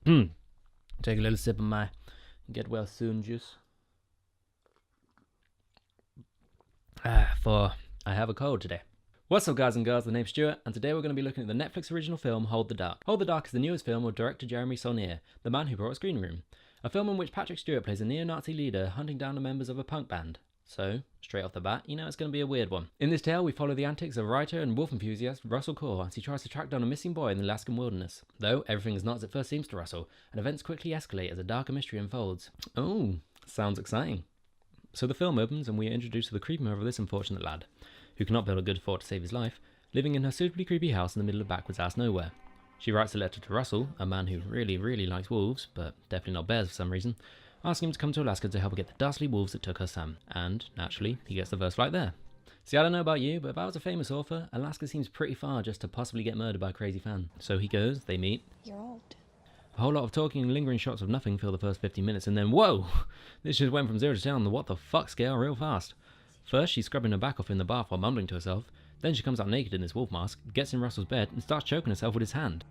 Take a little sip of my get well soon juice. For I have a cold today. What's up, guys and girls, the name's Stuart, and today we're going to be looking at the Netflix original film Hold the Dark. Hold the Dark is the newest film of director Jeremy Saulnier, the man who brought us Green Room, a film in which Patrick Stewart plays a neo-Nazi leader hunting down the members of a punk band. So, straight off the bat, you know it's going to be a weird one. In this tale, we follow the antics of writer and wolf enthusiast Russell Core as he tries to track down a missing boy in the Alaskan wilderness. Though, everything is not as it first seems to Russell, and events quickly escalate as a darker mystery unfolds. Oh, sounds exciting. So the film opens and we are introduced to the creepy mother of this unfortunate lad, who cannot build a good fort to save his life, living in her suitably creepy house in the middle of backwards ass nowhere. She writes a letter to Russell, a man who really likes wolves, but definitely not bears for some reason, asking him to come to Alaska to help her get the dastardly wolves that took her son, and, naturally, he gets the first flight there. See, I don't know about you, but if I was a famous author, Alaska seems pretty far just to possibly get murdered by a crazy fan. So he goes, they meet. You're old. A whole lot of talking and lingering shots of nothing fill the first 15 minutes, and then whoa! This just went from 0 to 10 on the what the fuck scale real fast. First, she's scrubbing her back off in the bath while mumbling to herself, then she comes out naked in this wolf mask, gets in Russell's bed, and starts choking herself with his hand.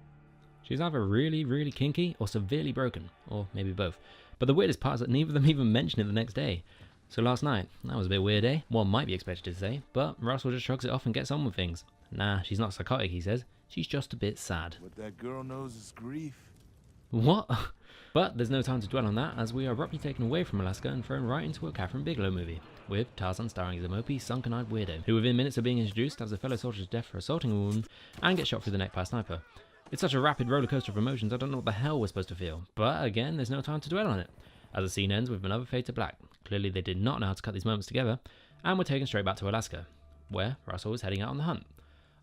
She's either really kinky or severely broken, or maybe both. But the weirdest part is that neither of them even mention it the next day. So last night, that was a bit weird, eh? One might be expected to say, but Russell just shrugs it off and gets on with things. Nah, she's not psychotic, he says. She's just a bit sad. What that girl knows is grief. What? But there's no time to dwell on that, as we are abruptly taken away from Alaska and thrown right into a Catherine Bigelow movie, with Tarzan starring as a mopey, sunken-eyed weirdo, who within minutes of being introduced has a fellow soldier's death for assaulting a woman and gets shot through the neck by a sniper. It's such a rapid rollercoaster of emotions, I don't know what the hell we're supposed to feel, but again, there's no time to dwell on it, as the scene ends with another fade to black. Clearly they did not know how to cut these moments together, and we're taken straight back to Alaska, where Russell is heading out on the hunt.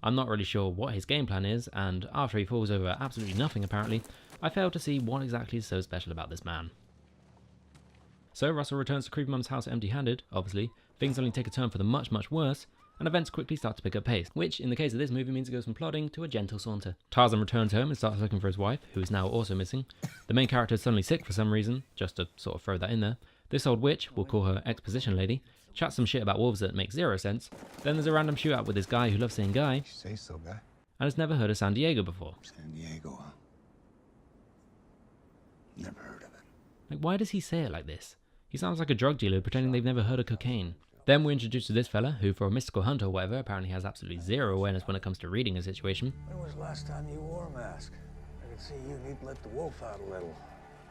I'm not really sure what his game plan is, and after he falls over absolutely nothing apparently, I fail to see what exactly is so special about this man. So Russell returns to Creepy Mum's house empty-handed, obviously, things only take a turn for the much worse, and events quickly start to pick up pace, which in the case of this movie means it goes from plodding to a gentle saunter. Tarzan returns home and starts looking for his wife, who is now also missing. The main character is suddenly sick for some reason, just to sort of throw that in there. This old witch, we'll call her exposition lady, chats some shit about wolves that makes zero sense. Then there's a random shootout with this guy who loves saying guy, Say so, guy. and has never heard of San Diego before. San Diego, huh? Never heard of it. Like, why does he say it like this? He sounds like a drug dealer pretending they've never heard of cocaine. Then we're introduced to this fella, who for a mystical hunter or whatever, apparently has absolutely zero awareness when it comes to reading a situation. When was the last time you wore a mask? I can see you need to let the wolf out a little.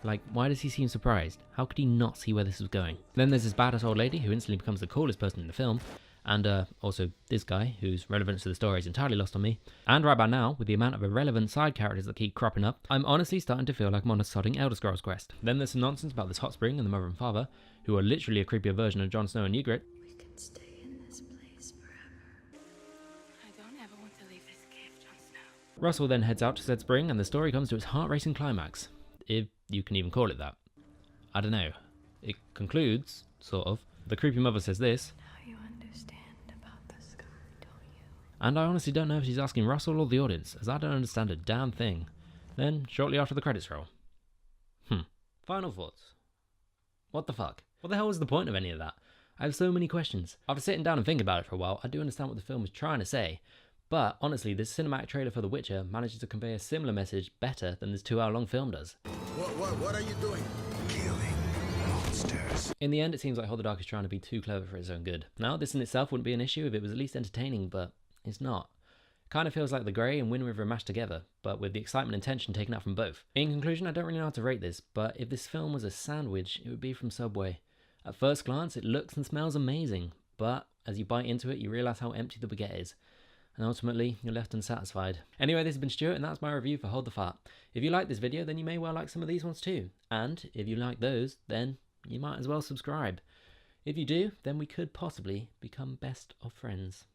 Like, why does he seem surprised? How could he not see where this was going? Then there's this badass old lady who instantly becomes the coolest person in the film. And also this guy, whose relevance to the story is entirely lost on me. And right by now, with the amount of irrelevant side characters that keep cropping up, I'm honestly starting to feel like I'm on a sodding Elder Scrolls quest. Then there's some nonsense about this hot spring and the mother and father, who are literally a creepier version of Jon Snow and Ygritte. We can stay in this place forever. I don't ever want to leave this cave, Jon Snow. Russell then heads out to said spring and the story comes to its heart-racing climax. If you can even call it that. I don't know. It concludes, sort of. The creepy mother says this. Now you understand about the scar, don't you? And I honestly don't know if she's asking Russell or the audience, as I don't understand a damn thing. Then, shortly after the credits roll. Final thoughts. What the fuck? What the hell was the point of any of that? I have so many questions. After sitting down and thinking about it for a while, I do understand what the film is trying to say. But, honestly, this cinematic trailer for The Witcher manages to convey a similar message better than this 2-hour-long film does. What are you doing? Killing monsters. In the end, it seems like Hold the Dark is trying to be too clever for its own good. Now, this in itself wouldn't be an issue if it was at least entertaining, but it's not. Kind of feels like The Grey and Wind River mashed together, but with the excitement and tension taken out from both. In conclusion, I don't really know how to rate this, but if this film was a sandwich, it would be from Subway. At first glance, it looks and smells amazing, but as you bite into it, you realise how empty the baguette is. And ultimately, you're left unsatisfied. Anyway, this has been Stuart, and that's my review for Hold the Fart. If you like this video, then you may well like some of these ones too. And if you like those, then you might as well subscribe. If you do, then we could possibly become best of friends.